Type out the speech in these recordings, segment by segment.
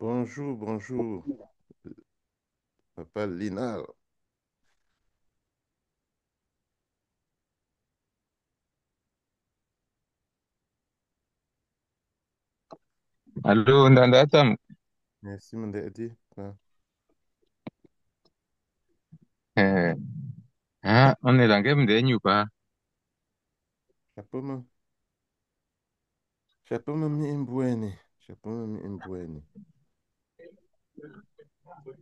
Bonjour, bonjour, papa Linal. Allo, Ndandatam. Merci, mon daddy. Eh, on est dans le game de Nyupa. Chapeau, chapeau, mi imbweni. Chapeau, mi imbweni.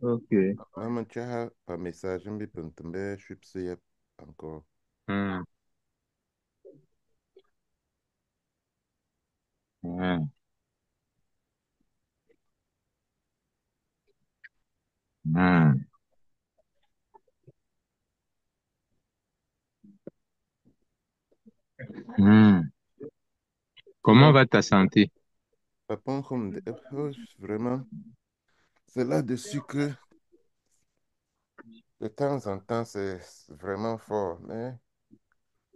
Ok. Maman, tu as pas message, je peux tomber, je suis psy encore. Hmm, hmm, hmm, hmm. Comment Sinon, va ta santé? papa, vraiment, c'est là-dessus que de temps en temps, c'est vraiment fort, mais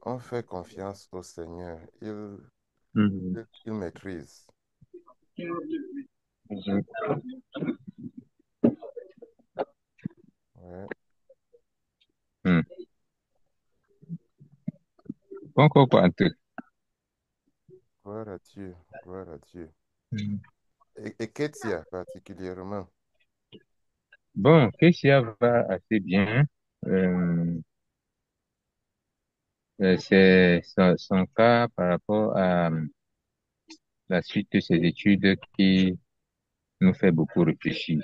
on fait confiance au Seigneur. Hmm, Il maîtrise. hmm. Ouais, Hmm. Bon, quoi, un truc. gloire à Dieu, gloire à Dieu. Hmm. Et Ketia particulièrement. Bon, Kessia va assez bien. Euh, c'est son cas par rapport à la suite de ses études qui nous fait beaucoup réfléchir.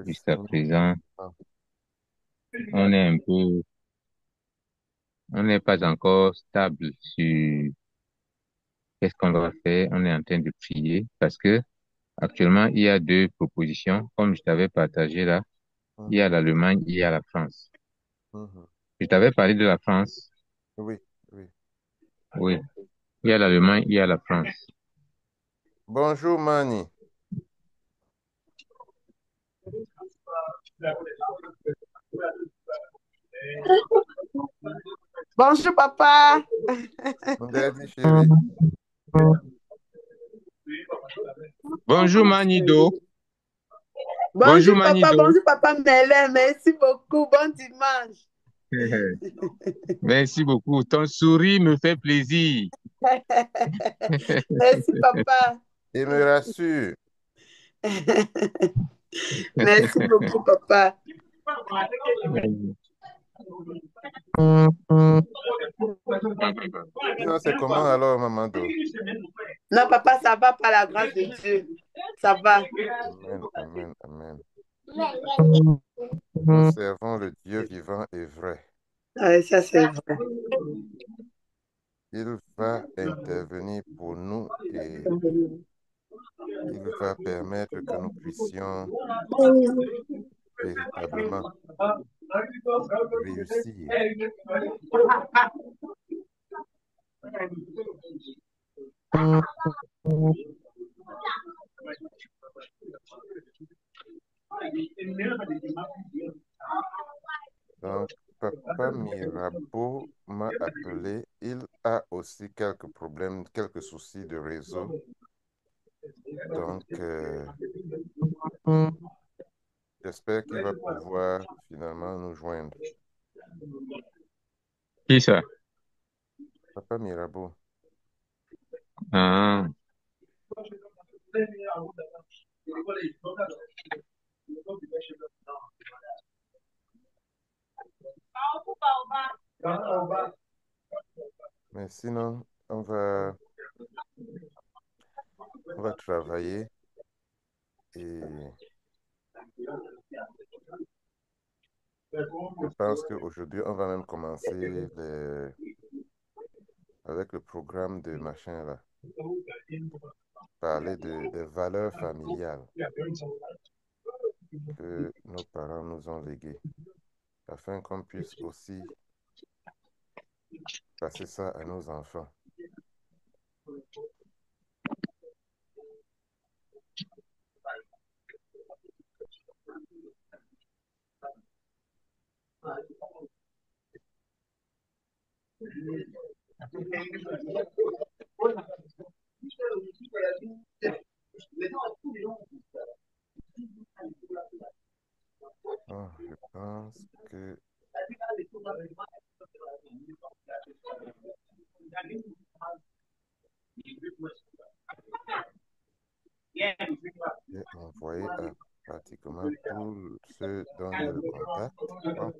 Jusqu'à Christine. présent, on est un peu, on n'est pas encore stable sur qu'est-ce qu'on doit faire. On est en train de prier parce que actuellement, il y a deux propositions, comme je t'avais partagé là. Il y a Mhm, l'Allemagne, il y a la France. mhm. Je t'avais parlé de la France. Oui, oui. Oui. Il y a l'Allemagne, il y a la France. Bonjour, Manny. Bonjour papa. Mon daddy chéri. Bonjour Manido. Bonjour Bonjour papa, Manido. bonjour papa Mélène, merci beaucoup, bon dimanche. Merci beaucoup. Ton sourire me fait plaisir. Merci papa. Il me rassure. Merci beaucoup papa. Sinon, c'est comment alors, Mamado? Non papa, ça va par la grâce de Dieu. Ça va. Amen, amen, amen. Nous servons le Dieu vivant et vrai. Ouais, ça c'est vrai. Il va intervenir pour nous et il va permettre que nous puissions véritablement réussir. Donc, Papa Mirabeau m'a appelé. Il a aussi quelques problèmes, quelques soucis de réseau. Donc, j'espère qu'il va pouvoir finalement nous joindre. Qui ça? Papa Mirabeau, Ah, mais sinon, on va travailler et je pense qu'aujourd'hui, on va même commencer avec le programme de machin là, parler des valeurs familiales que nos parents nous ont léguées, afin qu'on puisse aussi passer ça à nos enfants. Je pense que j'ai envoyé à pratiquement tous ceux dont j'ai le contact. Bon,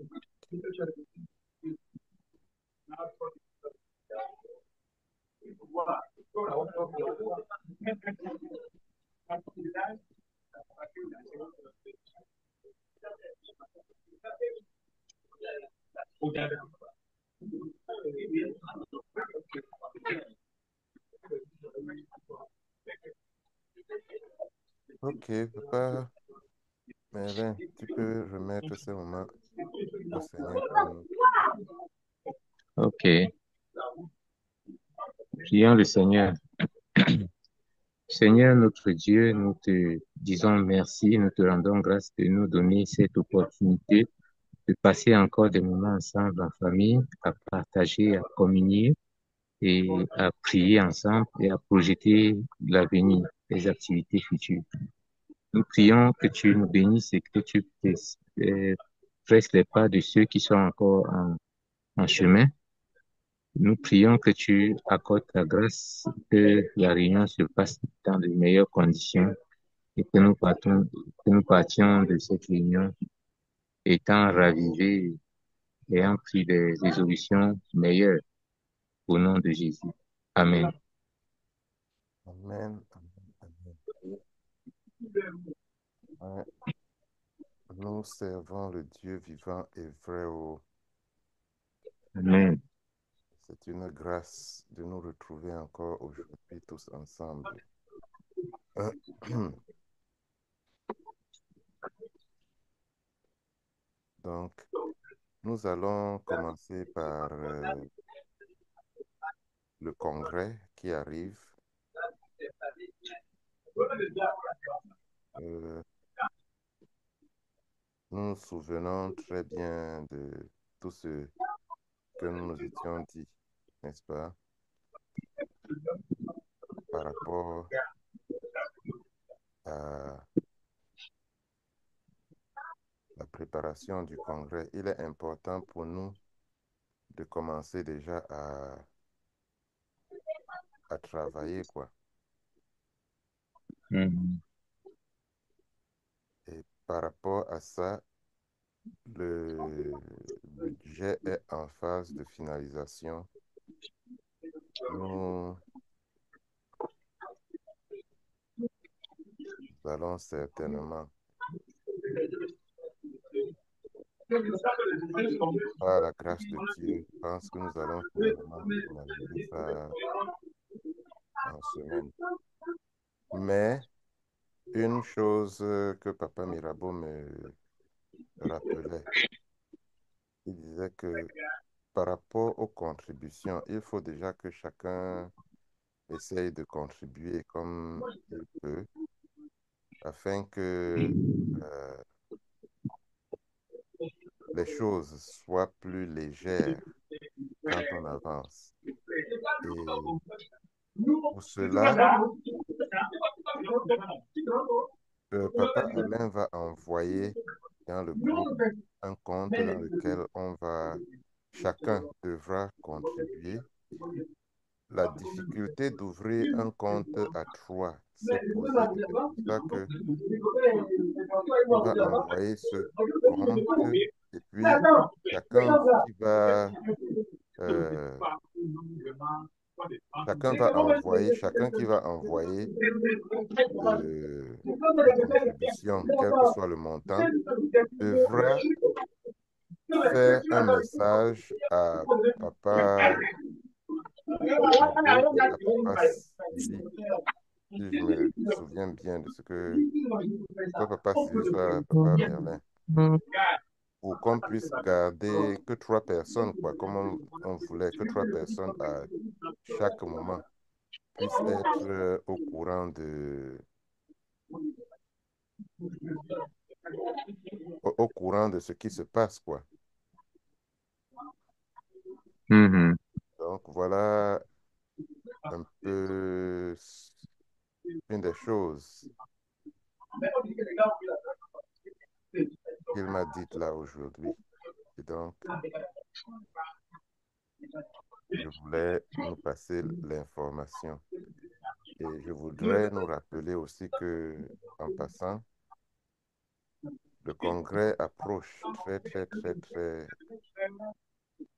ok, papa Merlin, tu peux remettre ce moment au Seigneur pour nous. Ok, prions le Seigneur. Seigneur notre Dieu, nous te disons merci, nous te rendons grâce de nous donner cette opportunité de passer encore des moments ensemble en famille, à partager, à communier et à prier ensemble et à projeter l'avenir, les activités futures. Nous prions que tu nous bénisses et que tu presses les pas de ceux qui sont encore en chemin. Nous prions que tu accordes ta grâce, que la réunion se passe dans de meilleures conditions et que nous partions de cette réunion étant ravivés, ayant pris des résolutions meilleures au nom de Jésus. Amen. Amen, amen, amen. Ouais, nous servons le Dieu vivant et vrai. Amen. C'est une grâce de nous retrouver encore aujourd'hui tous ensemble. Donc, nous allons commencer par le congrès qui arrive. Euh, nous nous souvenons très bien de tout ce que nous nous étions dit, n'est-ce pas, par rapport à la préparation du congrès. Il est important pour nous de commencer déjà à travailler, quoi. Mhm. Et par rapport à ça, le budget est en phase de finalisation. Nous allons certainement, par la grâce de Dieu, je pense que nous allons finalement finaliser ça en semaine. Mais une chose que Papa Mirabeau me rappelait, il disait que par rapport aux contributions, il faut déjà que chacun essaye de contribuer comme il peut afin que euh, les choses soient plus légères quand on avance. Et pour cela, Papa Alain va envoyer dans le groupe un compte dans lequel chacun devra contribuer. La difficulté d'ouvrir un compte à trois s'est posée et c'est pour ça que il va envoyer ce compte et puis chacun qui va euh, chacun qui va envoyer la contribution, quel que soit le montant, devra faire un message à Papa Mirabeau et à Papa Sylvie, si je me souviens bien de ce que soit Papa Sylvie, soit Papa Merlin, pour qu'on puisse garder que trois personnes, quoi, comme on voulait, que trois personnes à chaque moment puissent être au courant de ce qui se passe, quoi. Mhm. Donc voilà un peu une des choses. qu'il m'a dites là aujourd'hui. Et donc, je voulais nous passer l'information. Et je voudrais nous rappeler aussi que, en passant, le congrès approche très, très, très, très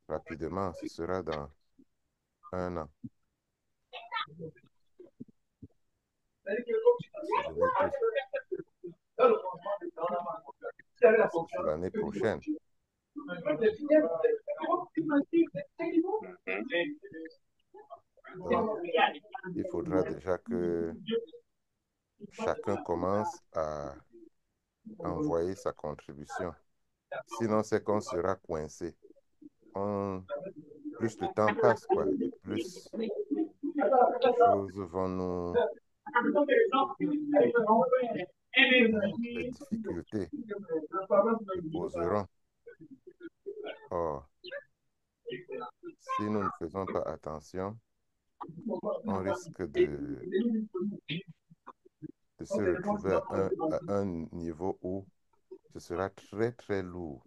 rapidement. Ce sera dans un an, si je n'ai plus. Parce que c'est l'année prochaine. Donc, il faudra déjà que chacun commence à envoyer sa contribution. Sinon, c'est qu'on sera coincé. Plus le temps passe, quoi, et plus les choses vont les difficultés se poseront. Or, si nous ne faisons pas attention, on risque de se retrouver à un niveau où ce sera très, très lourd.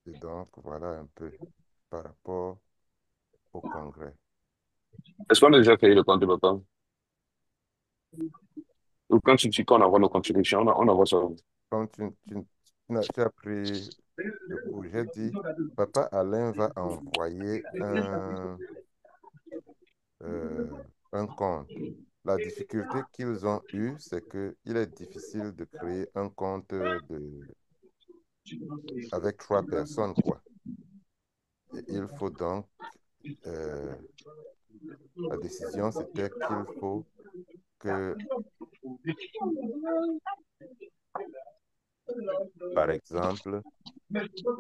Et donc, voilà un peu par rapport au congrès. Est-ce qu'on a déjà payé le compte de papa? Ou quand on envoie nos contributions, on envoie ça. Comme tu as pris le coup, j'ai dit, Papa Alain va envoyer un compte. La difficulté qu'ils ont eue, c'est qu'il est difficile de créer un compte avec 3 personnes, quoi. Et il faut donc, euh, la décision, c'était qu'il faut que, par exemple,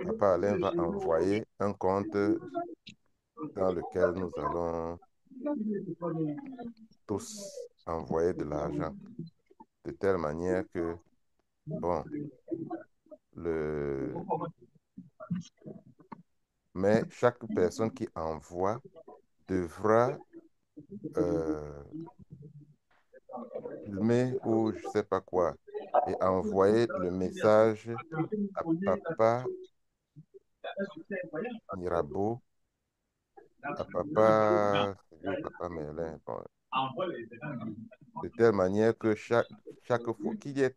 Papa Alain va envoyer un compte dans lequel nous allons tous envoyer de l'argent, de telle manière que, bon, le... mais chaque personne qui envoie devra euh, filmer ou je sais pas quoi et envoyer le message à Papa Mirabeau, à Papa, ou Papa Merlin, bon, de telle manière que chaque fois qu'il y ait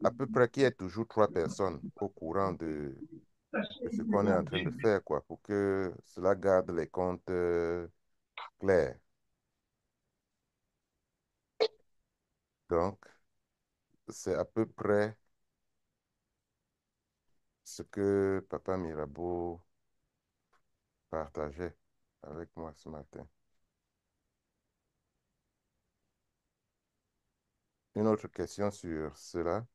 à peu près qu'il y ait toujours 3 personnes au courant de ce qu'on est en train de faire, quoi, pour que cela garde les comptes clairs. Donc, c'est à peu près ce que Papa Mirabeau partageait avec moi ce matin. Une autre question sur cela.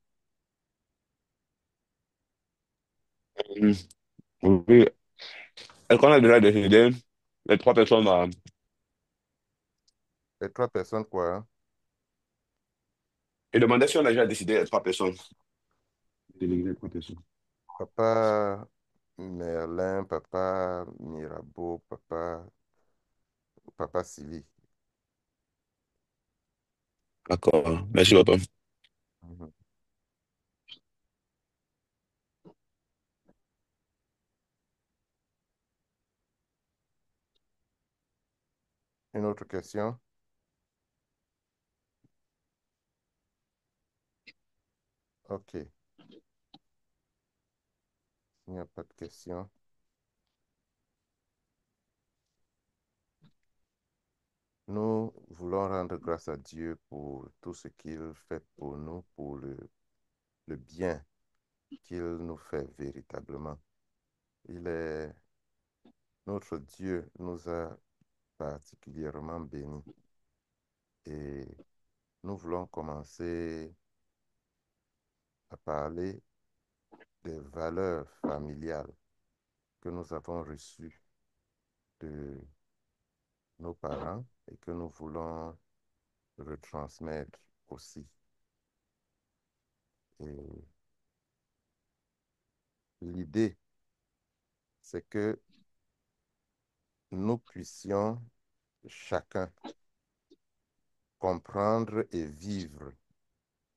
Hum, Oui. Est-ce qu'on a déjà décidé les 3 personnes Les 3 personnes, quoi, hein? et demandé si on a déjà décidé les 3 personnes. Déléguer les 3 personnes. Papa Merlin, Papa Mirabeau, Papa Sili. D'accord. Merci, papa. Mhm. Une autre question? OK. Il n'y a pas de question. Nous voulons rendre grâce à Dieu pour tout ce qu'il fait pour nous, pour le bien qu'il nous fait véritablement. Il est notre Dieu nous a particulièrement bénis et nous voulons commencer à parler des valeurs familiales que nous avons reçues de nos parents et que nous voulons retransmettre aussi. Et l'idée, c'est que nous puissions chacun comprendre et vivre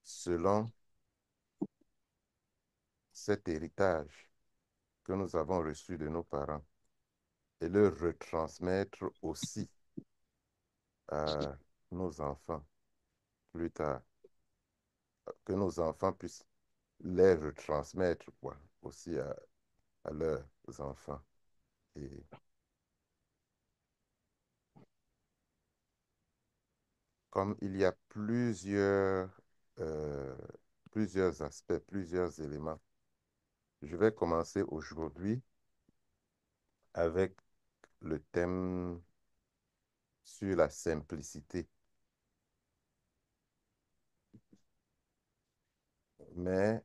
selon cet héritage que nous avons reçu de nos parents et le retransmettre aussi à nos enfants plus tard, que nos enfants puissent les retransmettre quoi, aussi à leurs enfants. Et comme il y a euh, plusieurs aspects, plusieurs éléments, je vais commencer aujourd'hui avec le thème sur la simplicité. Mais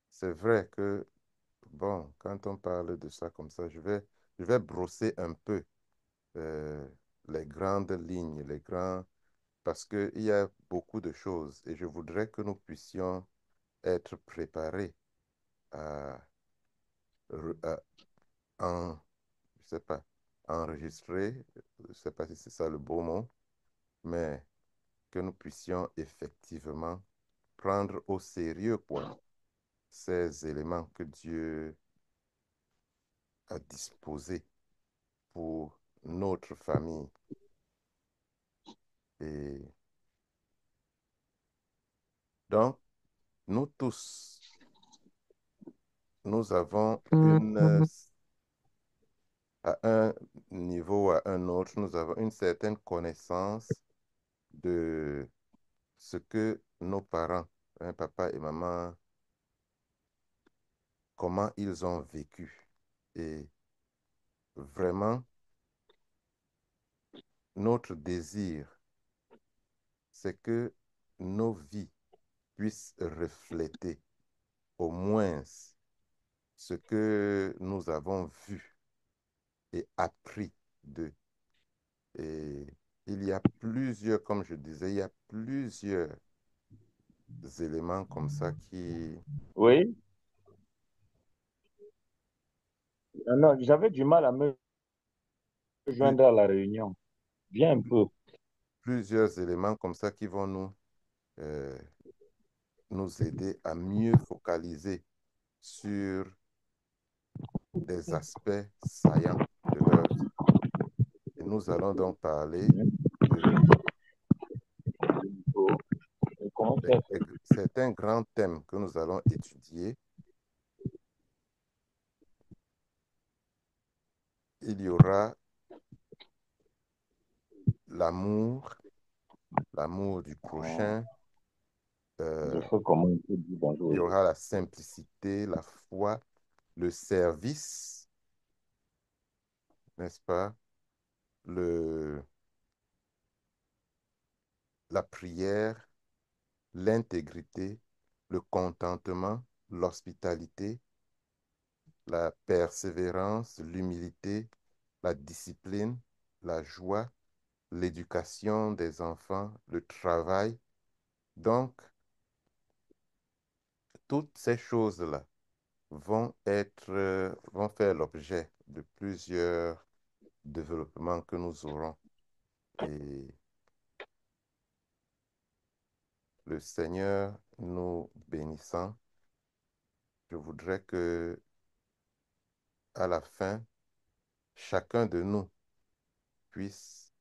c'est vrai que, bon, quand on parle de ça comme ça, je vais brosser un peu euh, les grandes lignes, parce qu'il y a beaucoup de choses et je voudrais que nous puissions être préparés à, à je sais pas, enregistrer, je ne sais pas si c'est ça le beau mot, mais que nous puissions effectivement prendre au sérieux, quoi, ces éléments que Dieu a disposés pour notre famille. Et donc, nous tous, nous avons à un niveau ou à un autre, nous avons une certaine connaissance de ce que nos parents, hein, papa et maman, comment ils ont vécu. Et vraiment, notre désir, c'est que nos vies puissent refléter au moins ce que nous avons vu et appris d'eux. Et il y a plusieurs, comme je disais, il y a plusieurs éléments comme ça qui, Oui, non, j'avais du mal à me plus- joindre à la réunion. Viens un peu. plusieurs éléments comme ça qui vont euh, nous aider à mieux focaliser sur des aspects saillants de leur vie. Et nous allons donc parler de Comment ça se certains grands thèmes que nous allons étudier. Il y aura l'amour, l'amour du prochain, je euh, fais comment on peut dire il y bonjour. aura la simplicité, la foi, le service, n'est-ce pas? Le, la prière, l'intégrité, le contentement, l'hospitalité, la persévérance, l'humilité, la discipline, la joie, l'éducation des enfants, le travail. Donc, toutes ces choses-là vont faire l'objet de plusieurs développements que nous aurons. Et le Seigneur nous bénissant, je voudrais que à la fin, chacun de nous puisse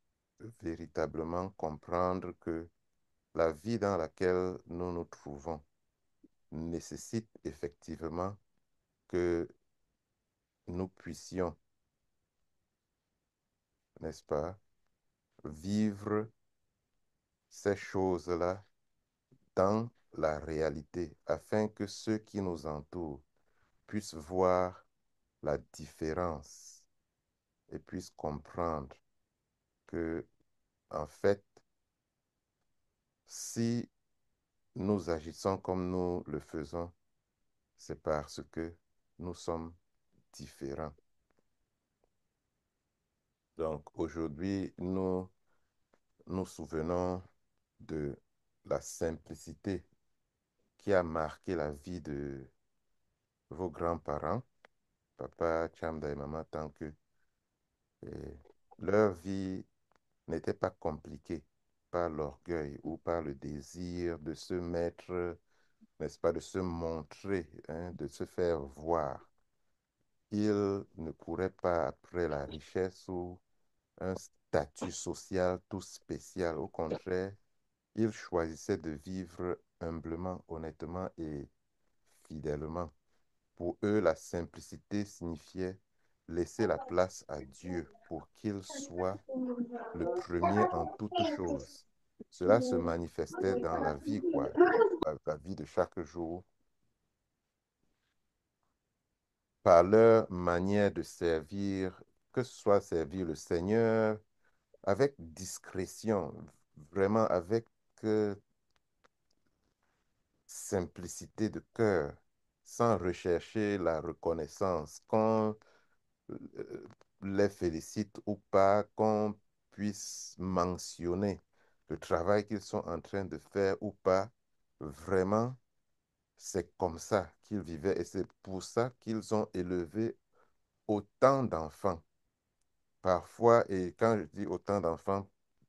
véritablement comprendre que la vie dans laquelle nous nous trouvons nécessite effectivement que nous puissions, n'est-ce pas, vivre ces choses-là dans la réalité, afin que ceux qui nous entourent puissent voir la différence et puissent comprendre que, en fait, si nous agissons comme nous le faisons, c'est parce que nous sommes différents. Donc aujourd'hui, nous nous souvenons de la simplicité qui a marqué la vie de vos grands-parents, papa Chamda et maman Tanku. Et leur vie n'était pas compliqué par l'orgueil ou par le désir de se mettre, n'est-ce pas, de se montrer, hein, de se faire voir. Il ne courait pas après la richesse ou un statut social tout spécial. Au contraire, il choisissait de vivre humblement, honnêtement et fidèlement. Pour eux, la simplicité signifiait laisser la place à Dieu pour qu'il soit le premier en toutes choses. Cela se manifestait dans la vie, quoi, la vie de chaque jour, par leur manière de servir, que ce soit servir le Seigneur avec discrétion, vraiment avec euh, simplicité de cœur, sans rechercher la reconnaissance, qu'on les félicite ou pas, qu'on puisse mentionner le travail qu'ils sont en train de faire ou pas. Vraiment, c'est comme ça qu'ils vivaient et c'est pour ça qu'ils ont élevé autant d'enfants. Parfois, et quand je dis autant d'enfants,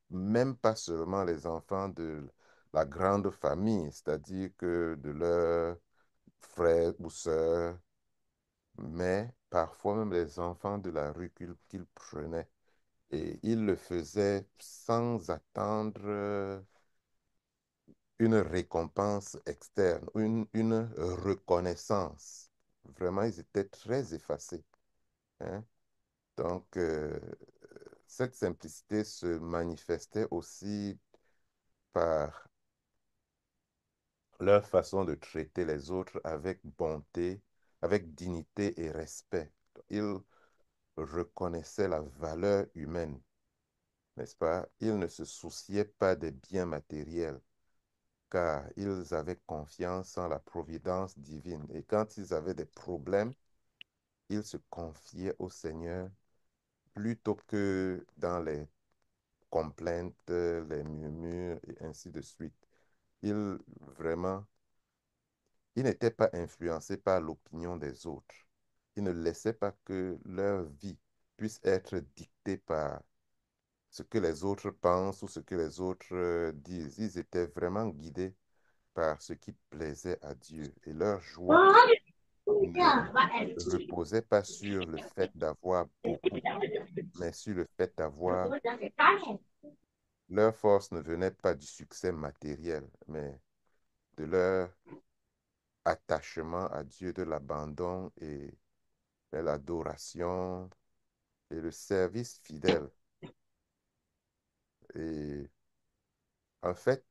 même pas seulement les enfants de la grande famille, c'est-à-dire que de leurs frères ou sœurs, mais parfois même les enfants de la rue qu'ils prenaient. Et ils le faisaient sans attendre une récompense externe, une reconnaissance. Vraiment, ils étaient très effacés, hein. Donc, cette simplicité se manifestait aussi par leur façon de traiter les autres avec bonté, avec dignité et respect. Ils reconnaissaient la valeur humaine, n'est-ce pas? Ils ne se souciaient pas des biens matériels, car ils avaient confiance en la providence divine. Et quand ils avaient des problèmes, ils se confiaient au Seigneur plutôt que dans les complaintes, les murmures et ainsi de suite. Ils vraiment, ils n'étaient pas influencés par l'opinion des autres. Ils ne laissaient pas que leur vie puisse être dictée par ce que les autres pensent ou ce que les autres disent. Ils étaient vraiment guidés par ce qui plaisait à Dieu. Et leur joie ne reposait pas sur le fait d'avoir beaucoup, mais sur le fait d'avoir... Leur force ne venait pas du succès matériel, mais de leur attachement à Dieu, de l'abandon et de l'adoration et le service fidèle. Et en fait,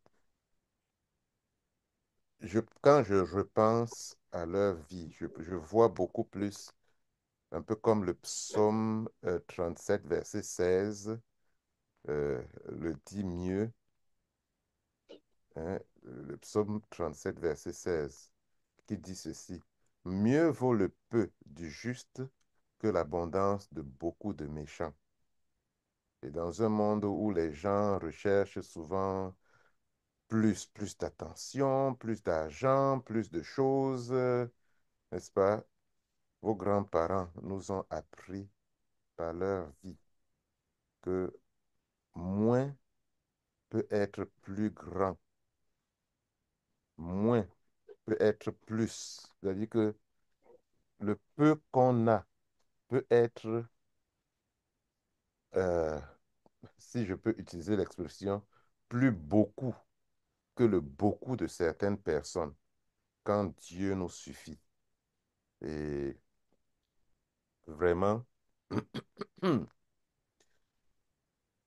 quand je repense à leur vie, je vois beaucoup plus, un peu comme le psaume 37, verset 16, le dit mieux, hein, le psaume 37, verset 16, qui dit ceci: Mieux vaut le peu du juste que l'abondance de beaucoup de méchants. Et dans un monde où les gens recherchent souvent plus d'attention, plus d'argent, plus de choses, n'est-ce pas? Vos grands-parents nous ont appris par leur vie que moins peut être plus grand, moins peut être plus. C'est-à-dire que le peu qu'on a peut être, euh, si je peux utiliser l'expression, plus beaucoup que le beaucoup de certaines personnes quand Dieu nous suffit. Et vraiment,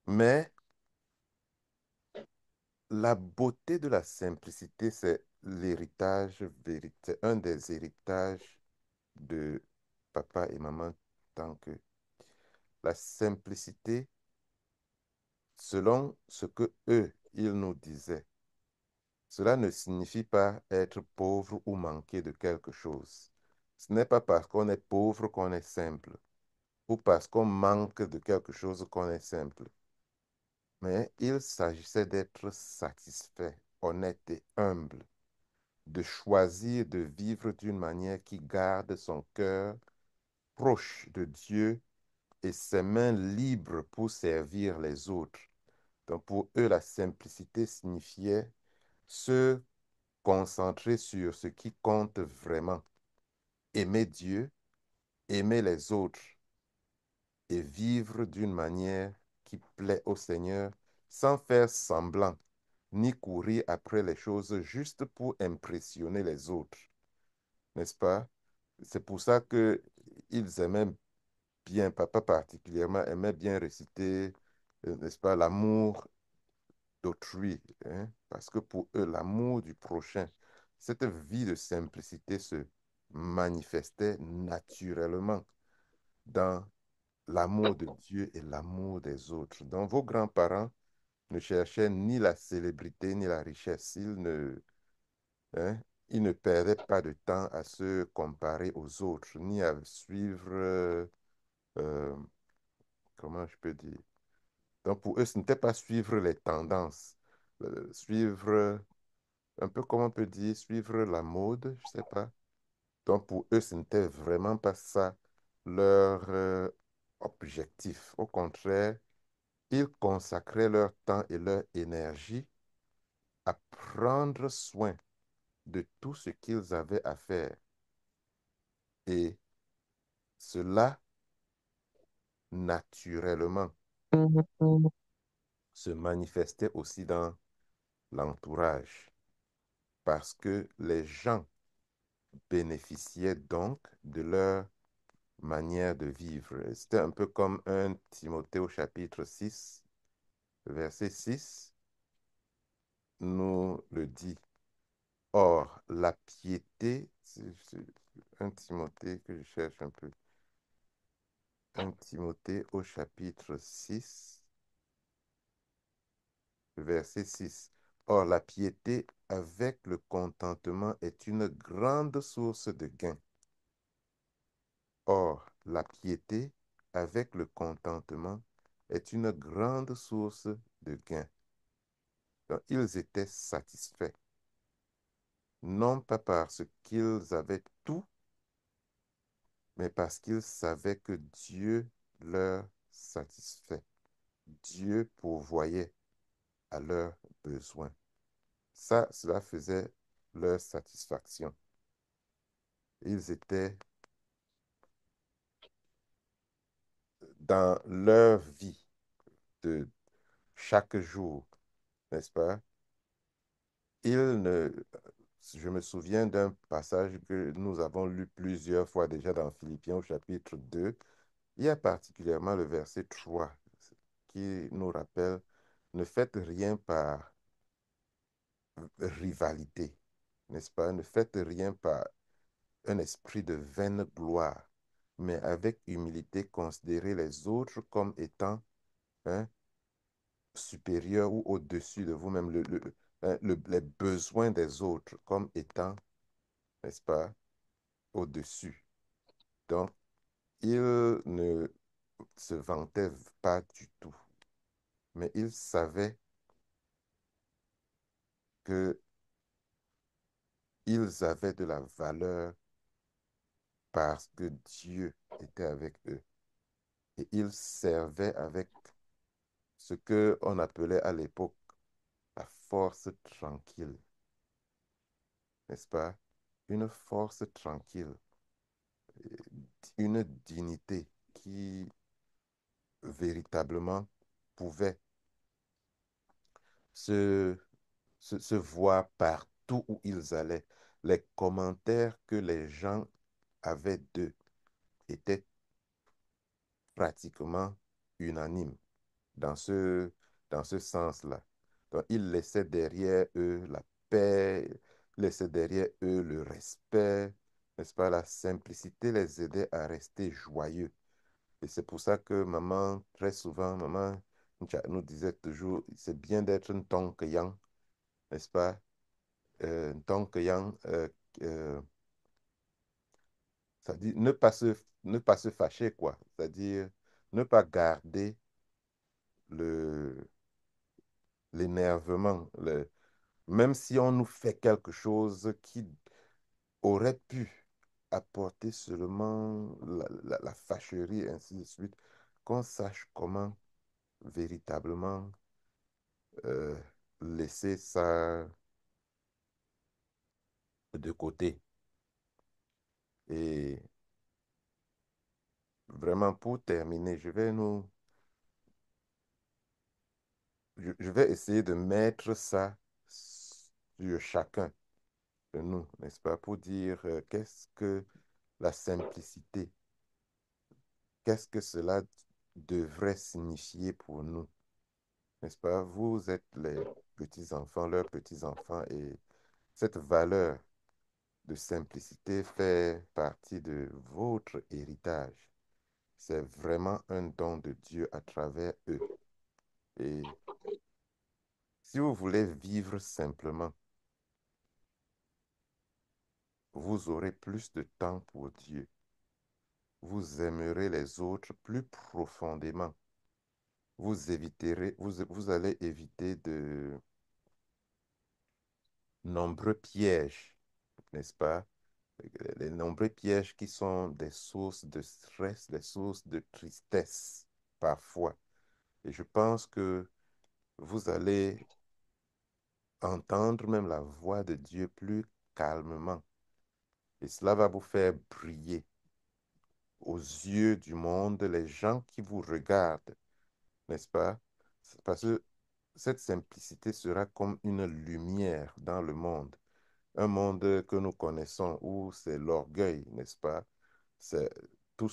mais la beauté de la simplicité, c'est l'héritage vérité, c'est un des héritages de papa et maman tant que la simplicité, selon ce que eux, ils nous disaient, cela ne signifie pas être pauvre ou manquer de quelque chose. Ce n'est pas parce qu'on est pauvre qu'on est simple, ou parce qu'on manque de quelque chose qu'on est simple. Mais il s'agissait d'être satisfait, honnête et humble, de choisir de vivre d'une manière qui garde son cœur proche de Dieu et ses mains libres pour servir les autres. Donc pour eux, la simplicité signifiait se concentrer sur ce qui compte vraiment. Aimer Dieu, aimer les autres et vivre d'une manière qui plaît au Seigneur sans faire semblant ni courir après les choses juste pour impressionner les autres, n'est-ce pas? C'est pour ça que ils aimaient bien, papa particulièrement, aimait bien réciter, n'est-ce pas, l'amour d'autrui, hein, parce que pour eux, l'amour du prochain, cette vie de simplicité se manifestait naturellement dans l'amour de Dieu et l'amour des autres. Donc, vos grands-parents ne cherchaient ni la célébrité ni la richesse. Hein, ils ne perdaient pas de temps à se comparer aux autres, ni à suivre, euh, comment je peux dire? Donc, pour eux, ce n'était pas suivre les tendances, suivre, un peu comme on peut dire, suivre la mode, je sais pas. Donc, pour eux, ce n'était vraiment pas ça leur objectif. Au contraire, ils consacraient leur temps et leur énergie à prendre soin de tout ce qu'ils avaient à faire. Et cela, naturellement, se manifestait aussi dans l'entourage, parce que les gens bénéficiaient donc de leur manière de vivre. C'était un peu comme un Timothée au chapitre 6, verset 6 nous le dit. Or, la piété, c'est un Timothée que je cherche un peu, un Timothée au chapitre 6, verset 6. Or, la piété avec le contentement est une grande source de gain. Or, la piété avec le contentement est une grande source de gain. Donc, ils étaient satisfaits, non pas parce qu'ils avaient tout, mais parce qu'ils savaient que Dieu leur satisfait. Dieu pourvoyait à leurs besoins. Ça, cela faisait leur satisfaction. Ils étaient dans leur vie de chaque jour, n'est-ce pas? Ils ne... Je me souviens d'un passage que nous avons lu plusieurs fois déjà dans Philippiens au chapitre 2. Il y a particulièrement le verset 3 qui nous rappelle, ne faites rien par rivalité, n'est-ce pas? Ne faites rien par un esprit de vaine gloire, mais avec humilité, considérez les autres comme étant hein, supérieurs ou au-dessus de vous-même, hein, les besoins des autres comme étant, n'est-ce pas, au-dessus. Donc, ils ne se vantaient pas du tout, mais ils savaient qu'ils avaient de la valeur parce que Dieu était avec eux. Et ils servaient avec ce que on appelait à l'époque la force tranquille, n'est-ce pas? Une force tranquille, une dignité qui véritablement pouvait se, se voir partout où ils allaient. Les commentaires que les gens avaient d'eux étaient pratiquement unanimes dans ce sens-là. Donc, ils laissaient derrière eux la paix, laissaient derrière eux le respect, n'est-ce pas? La simplicité les aidait à rester joyeux. Et c'est pour ça que maman, très souvent, maman nous disait toujours, c'est bien d'être un tonk yang, n'est-ce pas? Un tonk yang, c'est-à-dire ne pas se fâcher, quoi. C'est-à-dire ne pas garder le, l'énervement, même si on nous fait quelque chose qui aurait pu apporter seulement la fâcherie, ainsi de suite, qu'on sache comment véritablement euh, laisser ça de côté. Et vraiment, pour terminer, je vais essayer de mettre ça sur chacun de nous, n'est-ce pas, pour dire qu'est-ce que la simplicité, qu'est-ce que cela devrait signifier pour nous, n'est-ce pas? Vous êtes les petits-enfants, leurs petits-enfants, et cette valeur de simplicité fait partie de votre héritage. C'est vraiment un don de Dieu à travers eux. Et si vous voulez vivre simplement, vous aurez plus de temps pour Dieu. Vous aimerez les autres plus profondément. Vous allez éviter de nombreux pièges, n'est-ce pas? Les nombreux pièges qui sont des sources de stress, des sources de tristesse parfois. Et je pense que vous allez entendre même la voix de Dieu plus calmement. Et cela va vous faire briller aux yeux du monde, les gens qui vous regardent, n'est-ce pas? C'est parce que cette simplicité sera comme une lumière dans le monde. Un monde que nous connaissons où c'est l'orgueil, n'est-ce pas? C'est tout,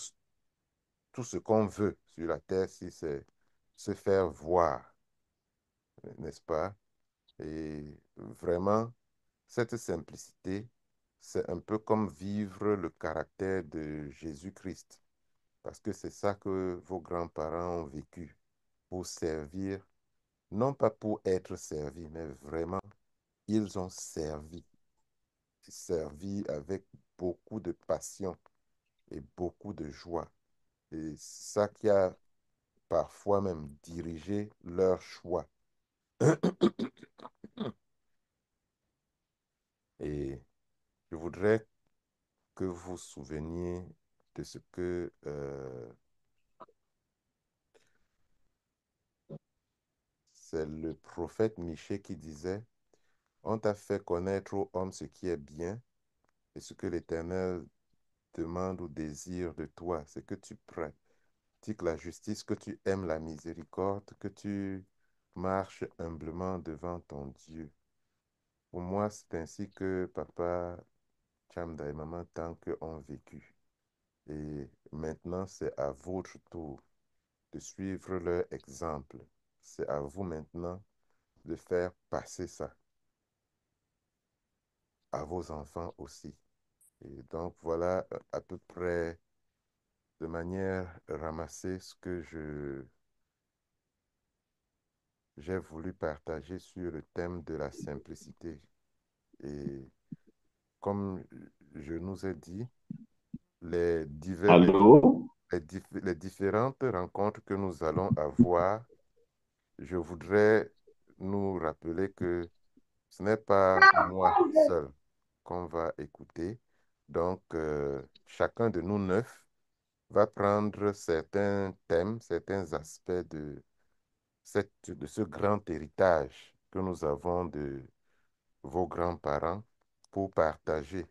tout ce qu'on veut sur la terre, si c'est se faire voir, n'est-ce pas? Et vraiment, cette simplicité, c'est un peu comme vivre le caractère de Jésus-Christ, parce que c'est ça que vos grands-parents ont vécu pour servir, non pas pour être servis, mais vraiment, ils ont servi avec beaucoup de passion et beaucoup de joie. Et ça qui a parfois même dirigé leur choix. Et je voudrais que vous vous souveniez de ce que c'est le prophète Michée qui disait, on t'a fait connaître aux hommes ce qui est bien et ce que l'Éternel demande ou désire de toi, c'est que tu pratiques la justice, que tu aimes la miséricorde, que tu marches humblement devant ton Dieu. Pour moi, c'est ainsi que papa Chamda et maman Tank ont vécu. Et maintenant, c'est à votre tour de suivre leur exemple. C'est à vous maintenant de faire passer ça à vos enfants aussi. Et donc, voilà à peu près de manière ramassée ce que j'ai voulu partager sur le thème de la simplicité. Et comme je nous ai dit, les divers, Allô? les différentes rencontres que nous allons avoir, je voudrais nous rappeler que ce n'est pas moi seul qu'on va écouter. Donc, chacun de nous neuf va prendre certains thèmes, certains aspects de ce grand héritage que nous avons de vos grands-parents pour partager.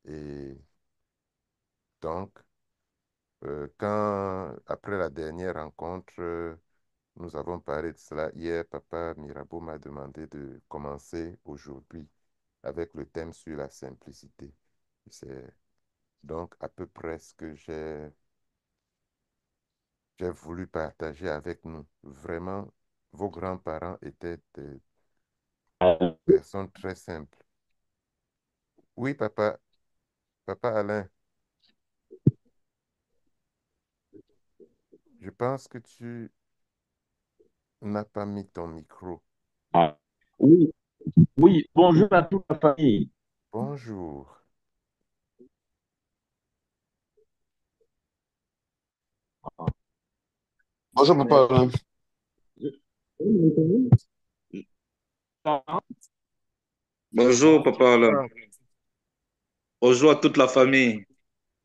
Et donc, après la dernière rencontre, nous avons parlé de cela hier, papa Mirabeau m'a demandé de commencer aujourd'hui avec le thème sur la simplicité. C'est donc à peu près ce que j'ai voulu partager avec nous. Vraiment, vos grands-parents étaient des personnes très simples. Oui, papa Alain, je pense que tu n'as pas mis ton micro. Ah, oui, oui, bonjour à toute la famille. Bonjour. Bonjour, Mais, papa. Bonjour, Papa Alain. Ah, Bonjour à toute la famille.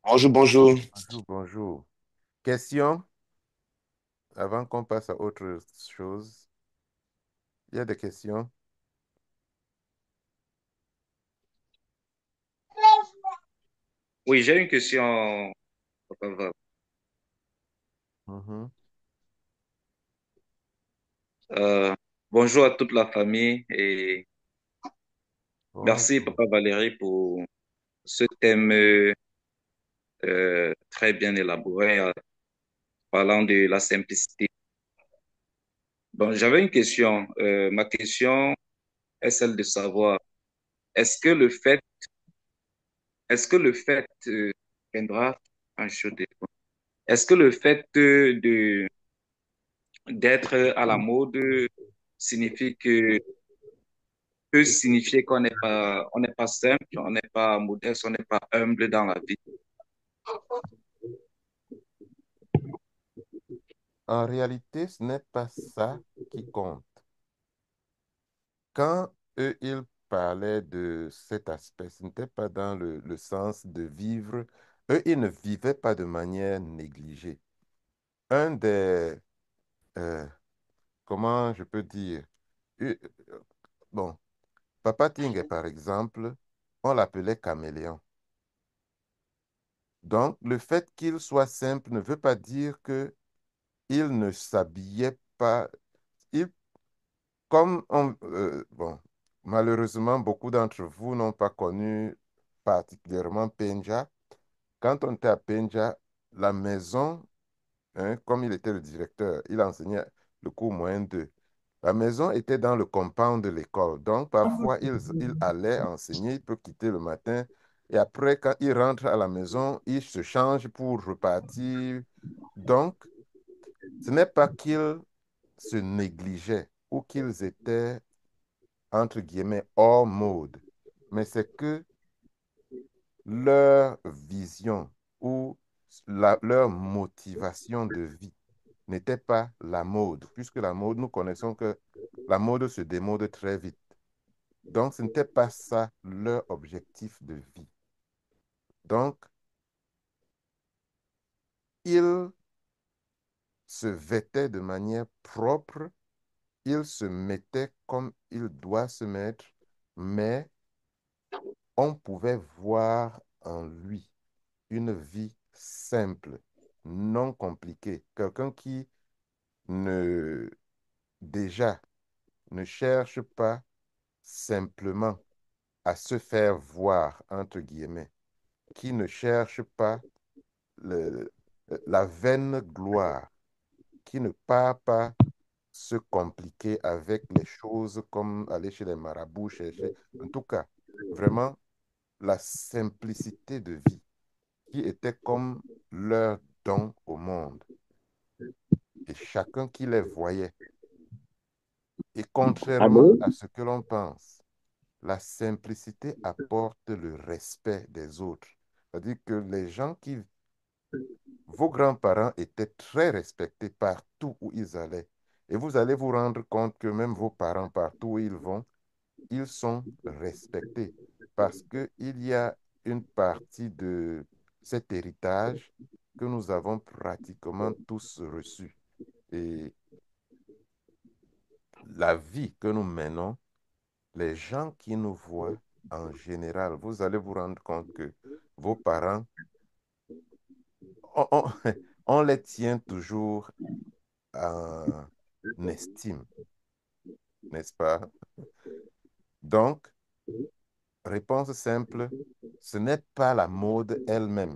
Bonjour, bonjour. bonjour, bonjour. Question avant qu'on passe à autre chose. Il y a des questions? Oui, j'ai une question, Papa Val. Mhm. Euh, Bonjour à toute la famille et merci, Bonjour. Papa Valérie, pour ce thème très bien élaboré, parlant de la simplicité. Bon, j'avais une question. Ma question est celle de savoir, est-ce que le fait, viendra un chaud débat. Est-ce que le fait d'être à la mode signifie que peut signifier on n'est pas simple, on n'est pas modeste, on n'est pas humble dans la vie. En réalité, ce n'est pas ça qui compte. Quand eux, ils parlaient de cet aspect, ce n'était pas dans le sens de vivre. Eux, ils ne vivaient pas de manière négligée. Un des, euh, comment je peux dire, euh, bon, Papa Ting, par exemple, on l'appelait caméléon. Donc, le fait qu'il soit simple ne veut pas dire que il ne s'habillait pas. Il, bon, malheureusement, beaucoup d'entre vous n'ont pas connu particulièrement Penja. Quand on était à Penja, la maison, hein, comme il était le directeur, il enseignait le cours moyen 2. La maison était dans le compound de l'école. Donc, parfois, il allait enseigner, il peut quitter le matin. Et après, quand il rentre à la maison, il se change pour repartir. Donc, ce n'est pas qu'ils se négligeaient ou qu'ils étaient, entre guillemets, hors mode, mais c'est que leur vision ou leur motivation de vie n'était pas la mode, puisque la mode, nous connaissons que la mode se démode très vite. Donc, ce n'était pas ça leur objectif de vie. Donc, ils se vêtaient de manière propre, ils se mettaient comme ils doivent se mettre, mais on pouvait voir en lui une vie simple, non compliquée. Quelqu'un qui ne, déjà, ne cherche pas simplement à se faire voir, entre guillemets, qui ne cherche pas le- la vaine gloire, qui ne part pas se compliquer avec les choses comme aller chez les marabouts, chercher. En tout cas, vraiment, la simplicité de vie qui était comme leur don au monde. Et chacun qui les voyait. Et contrairement Allô? à ce que l'on pense, la simplicité apporte le respect des autres. C'est-à-dire que les gens qui, vos grands-parents étaient très respectés partout où ils allaient. Et vous allez vous rendre compte que même vos parents, partout où ils vont, ils sont respectés parce qu'il y a une partie de cet héritage que nous avons pratiquement tous reçu. Et la vie que nous menons, les gens qui nous voient en général, vous allez vous rendre compte que vos parents, on, on les tient toujours en estime, n'est-ce pas? Donc, réponse simple, ce n'est pas la mode elle-même,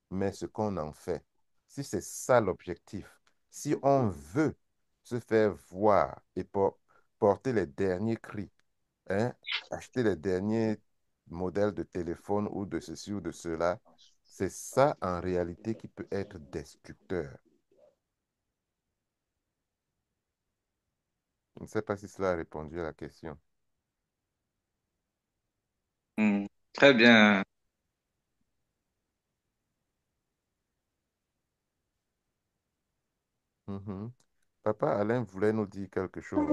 mais ce qu'on en fait. Si c'est ça l'objectif, si on veut se faire voir et porter les derniers cris, hein, acheter les derniers modèles de téléphone ou de ceci ou de cela, c'est ça en réalité qui peut être destructeur. Je ne sais pas si cela a répondu à la question. Hmm, très bien. Mhm. Papa Alain voulait nous dire quelque chose.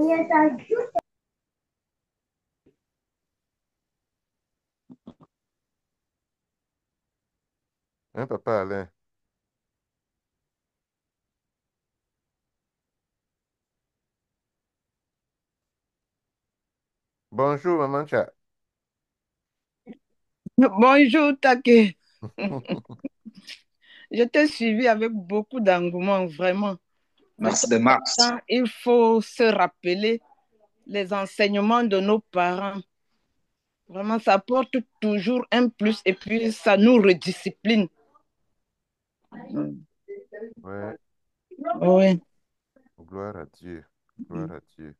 Hein, Papa Alain? Bonjour, Maman Cha. Bonjour, Take. Je t'ai suivi avec beaucoup d'engouement, vraiment. De Max temps de en Max. temps, il faut se rappeler les enseignements de nos parents. Vraiment, ça apporte toujours un plus et puis ça nous rediscipline. Ouais, Oui. gloire à Dieu. Gloire à Dieu.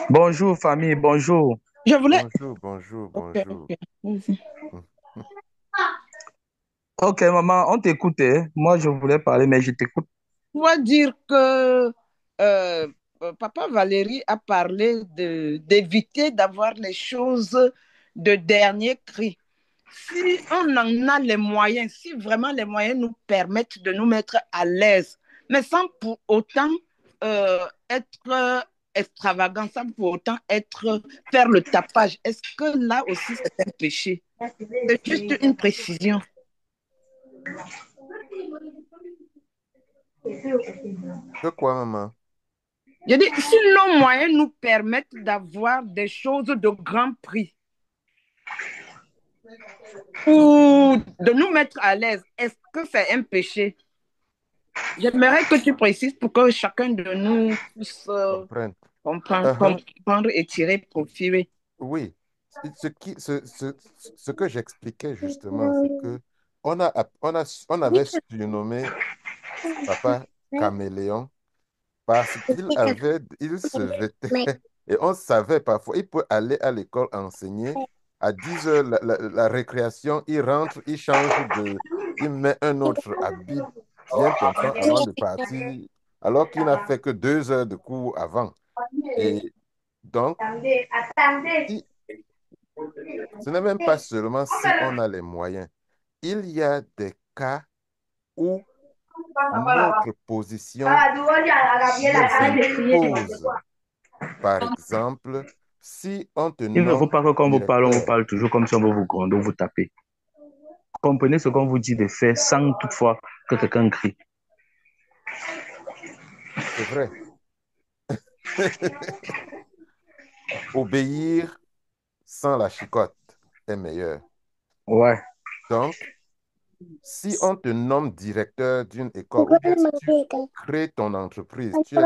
Bonjour, famille, bonjour. Je voulais. Bonjour, bonjour, Ok, bonjour. ok. Vas-y. Ok, maman, on t'écoute, hein. Moi, je voulais parler, mais je t'écoute. On va dire que Papa Valérie a parlé d'éviter d'avoir les choses de dernier cri. Si on en a les moyens, si vraiment les moyens nous permettent de nous mettre à l'aise, mais sans pour autant être extravagant, sans pour autant faire le tapage, est-ce que là aussi c'est un péché? C'est juste une précision. De quoi, maman? Je dis, si nos moyens nous permettent d'avoir des choses de grand prix ou de nous mettre à l'aise, est-ce que c'est un péché? J'aimerais que tu précises pour que chacun de nous puisse Comprenne. comprendre et tirer profit. Oui. Oui. Ce que j'expliquais justement, c'est que on avait surnommé Papa Caméléon parce il se vêtait et on savait parfois, il peut aller à l'école enseigner. À 10 heures, la récréation, il rentre, il met un autre habit bien pensant avant de partir, alors qu'il n'a fait que 2 heures de cours avant. Et donc, si, ce n'est même pas seulement si on a les moyens. Il y a des cas où notre position nous impose. Par exemple, si on te Il ne faut nomme pas que quand vous parlez, on vous directeur, parle toujours comme si on veut vous gronder ou vous taper. Comprenez ce qu'on vous dit de faire sans toutefois que quelqu'un crie. c'est vrai, obéir sans la chicotte est meilleur. Ouais. Donc, si on te nomme directeur d'une école ou bien si tu crées ton entreprise, tu es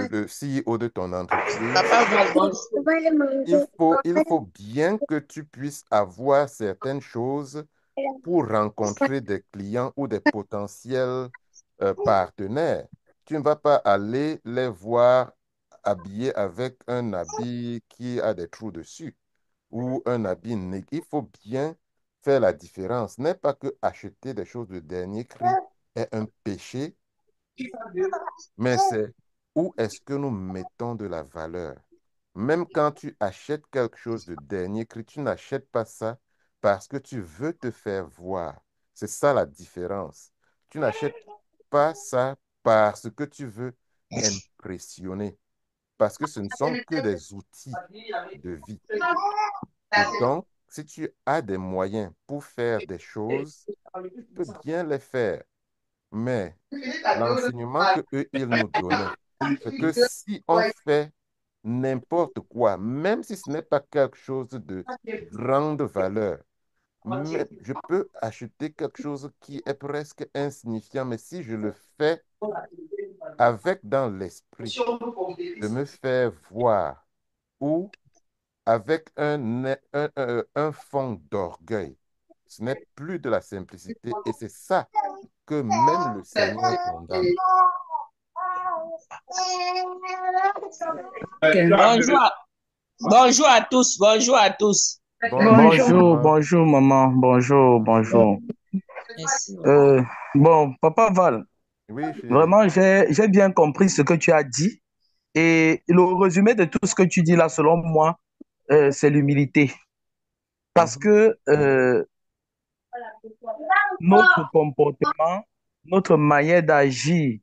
le CEO de ton entreprise, Papa va bon. il faut bien que tu puisses avoir certaines choses pour rencontrer des clients ou des potentiels partenaires. Tu ne vas pas aller les voir habillés avec un habit qui a des trous dessus ou un habit négré. Il faut bien faire la différence. Ce n'est pas que acheter des choses de dernier cri est un péché, mais c'est où est-ce que nous mettons de la valeur. Même quand tu achètes quelque chose de dernier cri, tu n'achètes pas ça parce que tu veux te faire voir. C'est ça la différence. Tu n'achètes pas ça parce que tu veux impressionner, parce que ce ne sont que des outils de vie. Et donc, si tu as des moyens pour faire des choses, tu peux bien les faire. Mais l'enseignement que eux, ils nous donnaient, c'est que si on fait n'importe quoi, même si ce n'est pas quelque chose de grande valeur, je peux acheter quelque chose qui est presque insignifiant, mais si je le fais avec dans l'esprit de me faire voir ou avec un fond d'orgueil, ce n'est plus de la simplicité et c'est ça que même le Seigneur condamne. Okay. Bonjour à tous, bonjour à tous. Bonjour, Bonjour, maman. bonjour, maman. Bonjour, bonjour. Merci. Bon, Papa Val, Oui, chérie. vraiment, j'ai bien compris ce que tu as dit. Et le résumé de tout ce que tu dis là, selon moi, c'est l'humilité. Parce Mhm, que notre comportement, notre manière d'agir,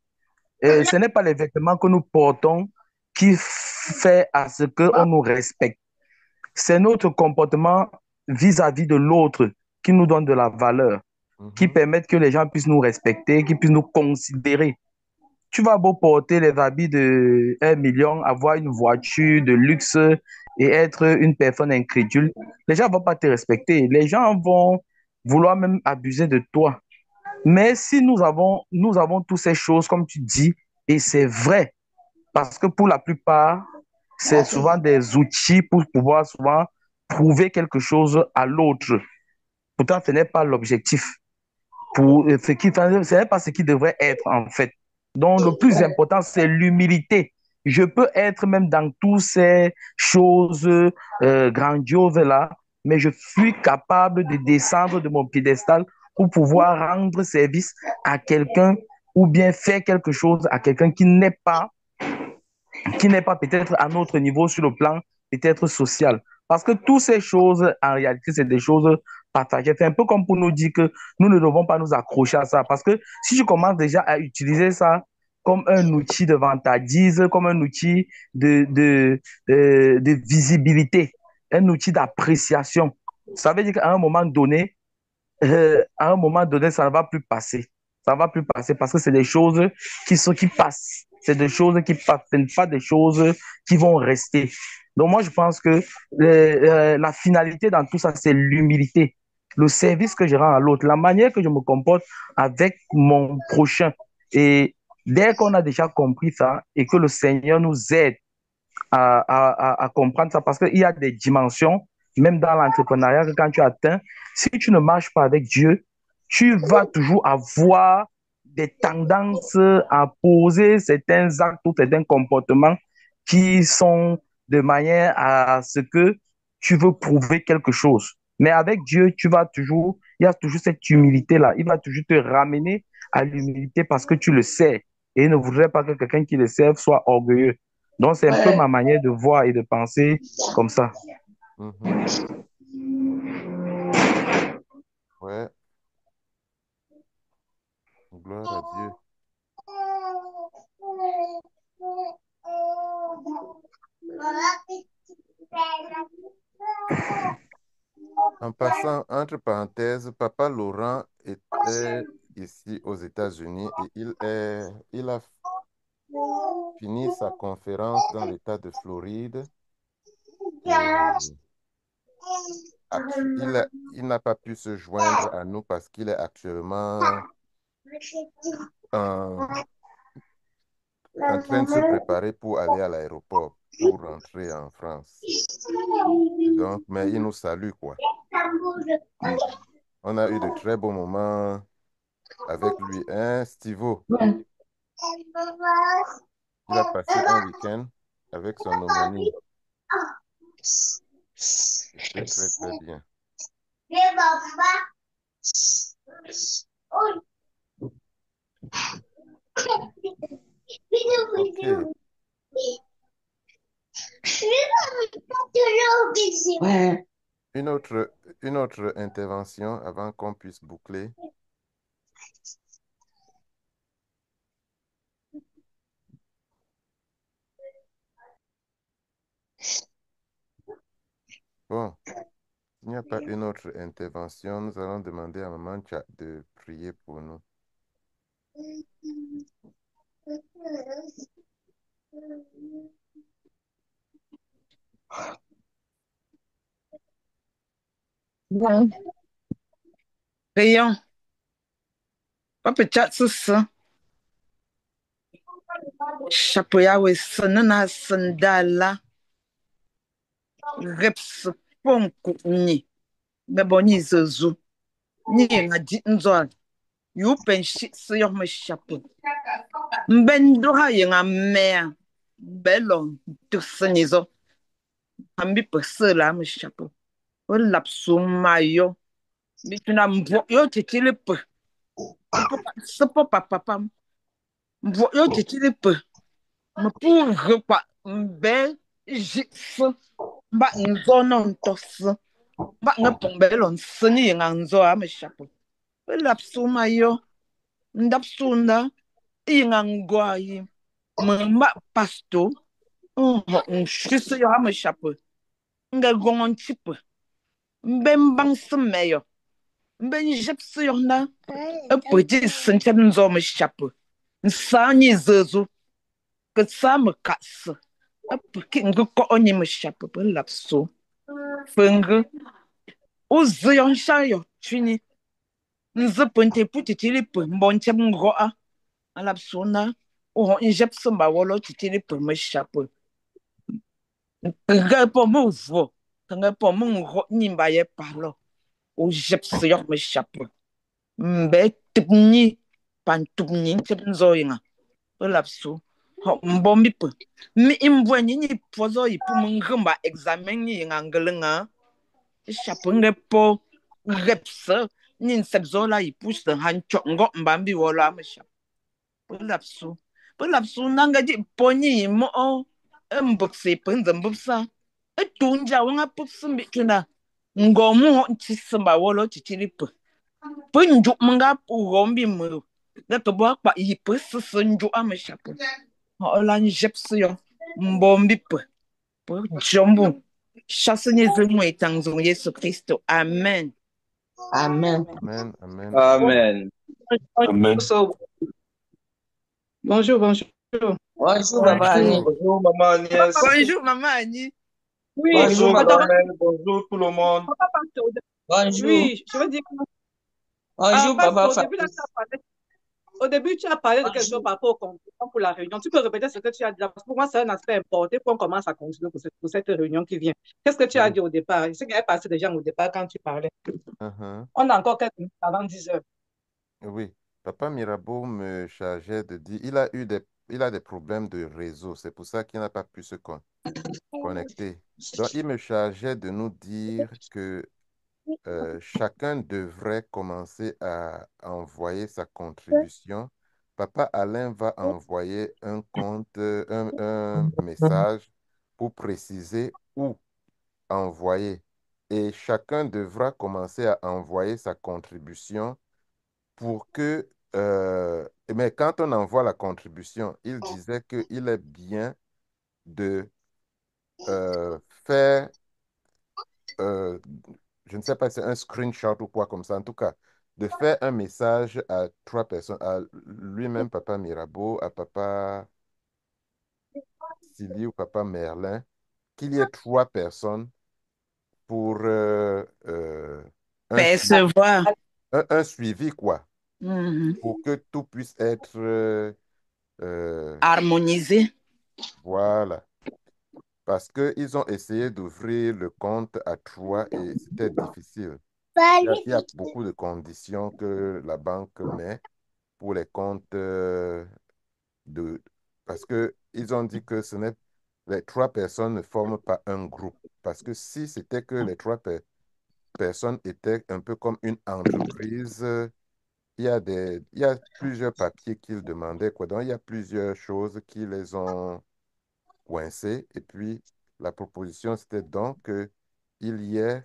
ce n'est pas les vêtements que nous portons qui fait à ce qu'on nous respecte. C'est notre comportement vis-à-vis de l'autre qui nous donne de la valeur, qui mhm, permet que les gens puissent nous respecter, qui puissent nous considérer. tu vas beau porter les habits de 1 million, avoir une voiture de luxe et être une personne incrédule, les gens ne vont pas te respecter. Les gens vont vouloir même abuser de toi. Mais si nous avons toutes ces choses, comme tu dis, et c'est vrai, parce que pour la plupart, c'est souvent des outils pour pouvoir souvent prouver quelque chose à l'autre. Pourtant, ce n'est pas l'objectif. Ce n'est pas ce qui devrait être en fait. Donc, le plus important, c'est l'humilité. Je peux être même dans toutes ces choses grandioses-là, mais je suis capable de descendre de mon piédestal pour pouvoir rendre service à quelqu'un ou bien faire quelque chose à quelqu'un qui n'est pas peut-être à notre niveau sur le plan peut-être social. Parce que toutes ces choses, en réalité, c'est des choses partagées. C'est un peu comme pour nous dire que nous ne devons pas nous accrocher à ça. Parce que si je commence déjà à utiliser ça comme un outil de vantardise, comme un outil de visibilité, un outil d'appréciation, ça veut dire qu'à un moment donné, ça ne va plus passer. Ça ne va plus passer parce que c'est des choses qui passent. C'est des choses qui passent, ce n'est pas des choses qui vont rester. Donc moi, je pense que la finalité dans tout ça, c'est l'humilité, le service que je rends à l'autre, la manière que je me comporte avec mon prochain. Et dès qu'on a déjà compris ça et que le Seigneur nous aide à comprendre ça parce qu'il y a des dimensions, même dans l'entrepreneuriat, que quand tu atteins, si tu ne marches pas avec Dieu, tu vas toujours avoir des tendances à poser certains actes ou certains comportements qui sont de manière à ce que tu veux prouver quelque chose. Mais avec Dieu, il y a toujours cette humilité-là. Il va toujours te ramener à l'humilité parce que tu le sais. Et il ne voudrait pas que quelqu'un qui le serve soit orgueilleux. Donc, c'est un peu ma manière de voir et de penser comme ça. Mhm. Ouais, gloire à Dieu. En passant, entre parenthèses, Papa Laurent était ici aux États-Unis et il a fini sa conférence dans l'État de Floride et il n'a pas pu se joindre à nous parce qu'il est actuellement en, en train de se préparer pour aller à l'aéroport pour rentrer en France. Donc, mais il nous salue, quoi. On a eu de très beaux moments avec lui, hein, Stivo? Il a passé un week-end avec son homonyme. C'était très, très bien. OK. Une autre intervention avant qu'on puisse boucler. Bon, s'il n'y a pas une autre intervention, nous allons demander à Maman Tcha de prier pour nous. Bon, prions. Papa Tchatsus, Chapoyawe Sanana Sandala, Reps Ponku Ni, Beboni Zozu, Ni Nadi Nzol, Yupen Shit Sayor me chapeau. Mbendoha Yenga Mea, Bellon, Tussanizo, Ambi Persela me chapeau. O lapsum mayo, Bituna Mvo yo titilipe, Sepo Papa, Mvo yo titilipe. Me pour quoi mbe jitsu ba nzo no ntosu ba ngepongbe lo nsini nga nzo a me shapo lapsu mayo ndapsunda inga ngwa yi me ma pasto ho nshisi yo a me shapo nga gongon chipe mbe mbang semeyo mbe njepsi yo na epoji sinchen nzo me shapo Ça ni zezo que ça me casse. Porque ngu ko onye me chape pe lapso. Fenge o zion shayo chini. Nze pente putitili pe mbonche mgo a lapso na o injep samba wolo titili pe me chape. Nga po mo vo. Nga po mo ngo nimba ye palo. O jep siyo me chape. Mbe tibni pan tubni tib nzoyinga. Pe lapso. Mbombi pe. Mi imbwe ni pozo ipu mngamba examen ni ngangelenga. Chapunge po repse ni nsebzola ipu se hancho ngo mbambi wola me chap. Pe lapso nanga di poni mo mbukse pe nzambupsa. Tunja wanga pupsu mbituna. Ngomu ntisimba wolo titilipe. Pe nju mga pu rombi mo. Da to bo pa ipu sese nju ame chapu. Ola njepsi yo mbombi pe jombo chasse ni zemo etangzo Yesu Kristo amen. Amen. Amen, amen. Amen. Amen. Bonjour, bonjour. Bonjour, Baba Annie. Bonjour, Maman Agnès. Bonjour Maman Annie. Oui, Bonjour, Bonjour, Madame Mel. Bonjour, tout le monde. Bonjour. Oui, je veux dire, Bonjour, parce Baba qu'au début, là, Fabrice. au début, tu as parlé de quelque Bonjour. chose par rapport au conclusion pour la réunion. Tu peux répéter ce que tu as dit là, parce que pour moi, c'est un aspect important qu'on commence à continuer pour cette réunion qui vient. Qu'est-ce que tu as dit au départ? Je sais qu'il y avait passé des gens au départ quand tu parlais. Mhm. On a encore quelques minutes avant 10 heures. Oui, Papa Mirabeau me chargeait de dire, il a des problèmes de réseau, c'est pour ça qu'il n'a pas pu se connecter. Donc, il me chargeait de nous dire que chacun devrait commencer à envoyer sa contribution. Papa Alain va envoyer un message pour préciser où envoyer. Et chacun devra commencer à envoyer sa contribution pour que... mais quand on envoie la contribution, il disait qu'il est bien de faire je ne sais pas si c'est un screenshot ou quoi comme ça, en tout cas, de faire un message à 3 personnes, à lui-même, Papa Mirabeau, à Papa Silly ou Papa Merlin, qu'il y ait 3 personnes pour un, Percevoir. un suivi, quoi, Mhm. pour que tout puisse être, Harmonisé. voilà. Parce qu'ils ont essayé d'ouvrir le compte à 3 et c'était difficile. Il y a beaucoup de conditions que la banque met pour les comptes de... Parce qu'ils ont dit que les 3 personnes ne forment pas un groupe. Parce que si c'était que les 3 personnes étaient un peu comme une entreprise, il y a plusieurs papiers qu'ils demandaient, quoi. Donc, il y a plusieurs choses qui les ont coincés. Et puis, la proposition, c'était donc qu'il y ait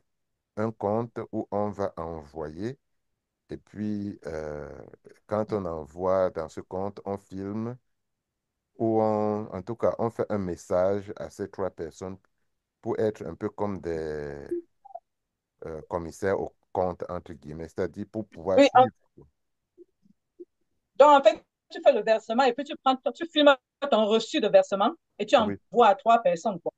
un compte où on va envoyer. Et puis, quand on envoie dans ce compte, on filme ou en tout cas, on fait un message à ces 3 personnes pour être un peu comme des commissaires au compte, entre guillemets, c'est-à-dire pour pouvoir Oui, suivre. donc en fait, tu fais le versement et puis tu filmes ton reçu de versement et tu Oui. envoies à 3 personnes, quoi.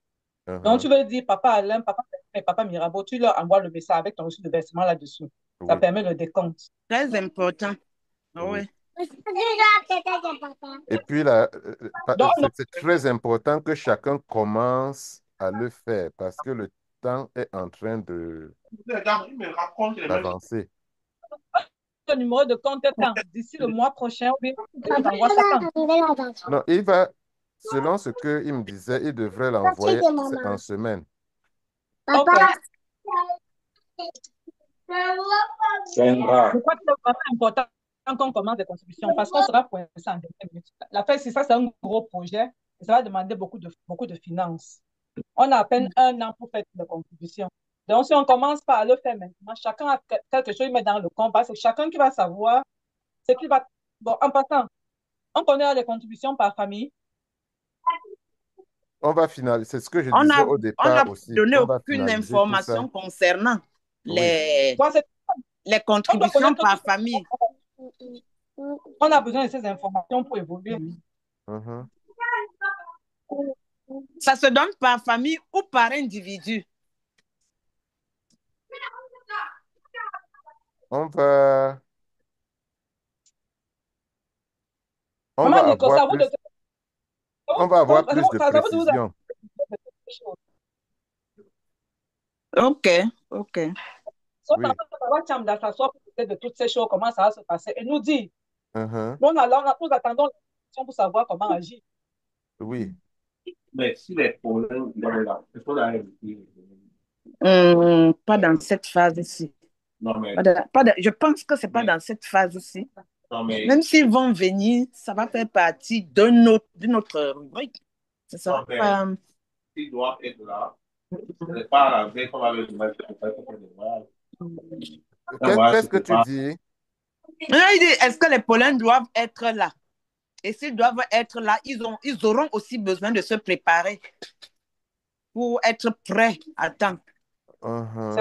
Donc, tu veux dire Papa Alain, Papa et Papa Mirabeau, tu leur envoies le message avec ton reçu de versement là-dessus. Ça Oui. permet le décompte. Très important. Oui. Oui. Et puis là, Donc, c'est très important que chacun commence à le faire parce que le temps est en train d'avancer. le numéro de compte est quand? D'ici le mois prochain, ou bien tu envoies ça quand? Non, il va, selon ce qu'il me disait, il devrait l'envoyer en semaine. Ok. Viendra. Je crois que c'est vraiment important qu'on commence des contributions parce qu'on sera coincé en dernière minute. La fait, c'est ça, c'est un gros projet et ça va demander beaucoup de finances. On a à peine un an pour faire des contributions. Donc, si on commence par à le faire maintenant, chacun a quelque chose, il met dans le compte, c'est chacun qui va savoir ce qu'il va. Bon, en passant, on connaît les contributions par famille. On va finaliser, c'est ce que je On disais a, au on départ n'a aussi. donné On va aucune finaliser tout ça. information concernant Oui. les Toi, contributions par famille. On a besoin de ces informations pour évoluer. Mhm. Ça se donne par famille ou par individu? On va, on Maman va Nico, avoir ça vous plus, on va avoir plus de ça vous de vous précision. Ok, ok. So, Oui. Papa Chamda s'assoit pour peut-être de toutes ces choses, comment ça va se passer, et nous dit, Mhm. nous attendons l'information pour savoir comment agir. Oui. Mais si les problèmes, il faut la résoudre. Pas dans cette phase-ci. Non, mais, Je pense que c'est pas dans cette phase-ci. non, mais, Même s'ils vont venir, ça va faire partie d'une autre rubrique. Ça sera non, mais, pas... ils doivent être là. Ce n'est pas à la veille qu'on va le demander. Qu'est-ce que tu dis? Il dit, est-ce que les pollens doivent être là? Et s'ils doivent être là, ils auront aussi besoin de se préparer pour être prêts à temps. Mhm.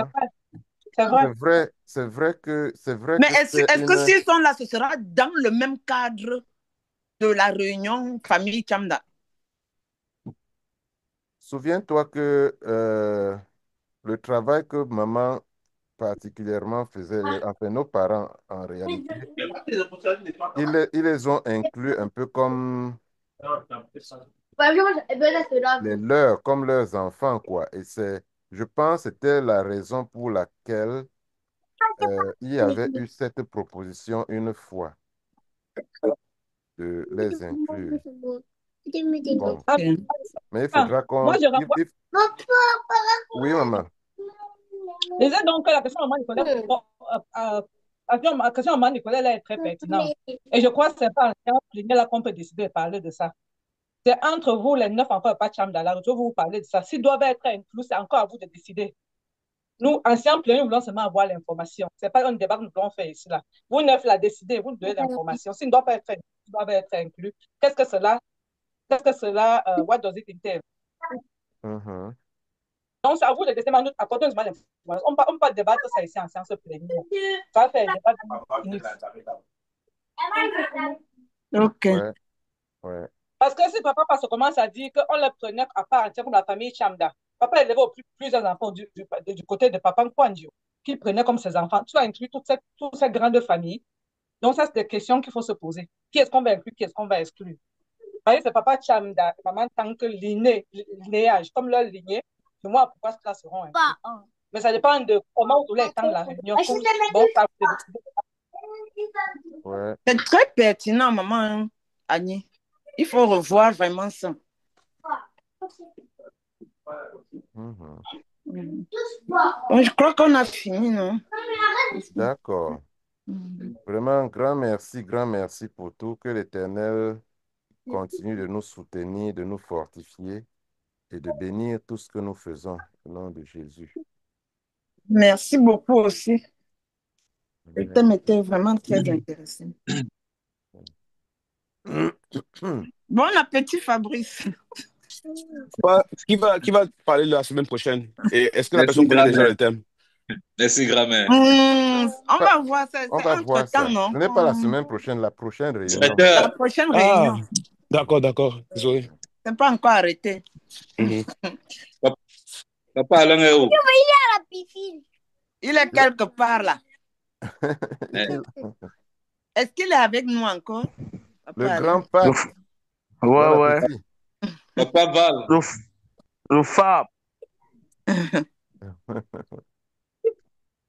C'est vrai. C'est vrai que Mais c'est est-ce que s'ils sont là, ce sera dans le même cadre de la réunion famille Chamda? Souviens-toi que le travail que maman particulièrement faisait, enfin nos parents en réalité, ils les ont inclus un peu comme les leurs, comme leurs enfants, quoi. Et je pense que c'était la raison pour laquelle il y avait eu cette proposition une fois de les inclure. Bon. Mais il faudra Moi, qu'on... je renvoie. Oui, maman. Je disais donc que la question de Maman Nicolas, la question de Maman Nicolas, elle est très pertinente. Et je crois que c'est pas en séance plénière là qu'on peut décider de parler de ça. C'est entre vous, les 9 enfants, pas de chambre dans la rue, vous parlez de ça. S'ils doivent être inclus, c'est encore à vous de décider. Nous, en séance plénière, nous voulons seulement avoir l'information. Ce n'est pas un débat que nous devons faire ici. Là. Vous, 9, la décidez, vous nous donnez l'information. S'ils ne doivent pas être inclus, ils doivent être inclus. Qu'est-ce que cela, what does it entail? Mhm. Donc, c'est à vous de décider, mais nous apportons l'information. On ne peut pas débattre ça ici en séance plénière. Ça va faire un débat inutile. Ok. Ouais, ouais. Parce que si papa commence à dire qu'on le prenait à part entière comme la famille Chamda, papa élevait plusieurs enfants du côté de papa Nkwandio, qu'il prenait comme ses enfants. Tu as inclus toutes ces grandes familles. Donc, ça, c'est des questions qu'il faut se poser. Qui est-ce qu'on va inclure, qui est-ce qu'on va exclure? Vous voyez, c'est papa Chamda, maman tant que linéage, comme leur lignée, de moi, pourquoi cela seront inclus? Mais ça dépend de comment vous voulez étendre la réunion. Bon, ça, Ouais. C'est très pertinent, maman Annie. Il faut revoir vraiment ça. Mhm. Bon, je crois qu'on a fini, non? D'accord. Vraiment, grand merci pour tout. Que l'Éternel continue de nous soutenir, de nous fortifier et de bénir tout ce que nous faisons au nom de Jésus. Merci beaucoup aussi. Le thème était vraiment très intéressant. Bon appétit, Fabrice. Qui va parler la semaine prochaine? Et est-ce que la Merci, personne connaît déjà grand-mère. le thème? Merci, grand-mère. On va voir ça. On C'est va voir entre-temps, ça. non? Ce n'est pas la semaine prochaine, la prochaine réunion. La prochaine réunion. D'accord. Désolé. C'est pas encore arrêté. Papa, Alain est où? Il est quelque part là. Est-ce qu'il est avec nous encore? Le grand Pat. Ouais. Papa Val. Le Fab.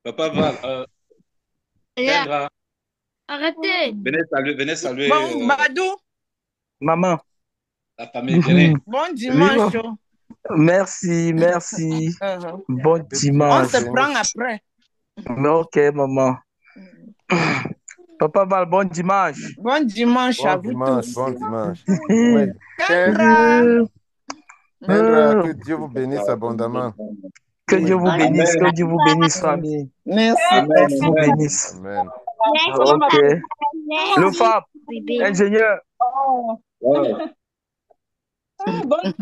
Papa Val. Kendra. Arrêtez. Venez saluer. Bon, Badou. Maman. La famille Guérin. Bon dimanche. Merci. Bon dimanche. On se prend après. Ok, maman. Papa Val, bon dimanche. Bon dimanche à vous tous. Bon dimanche. Oui. Kendra. Kendra, que Dieu vous bénisse abondamment. Que Dieu vous bénisse, que Dieu vous bénisse, famille. Merci. Que Dieu vous bénisse. Amen. Ok. Le Fab, ingénieur. Bonne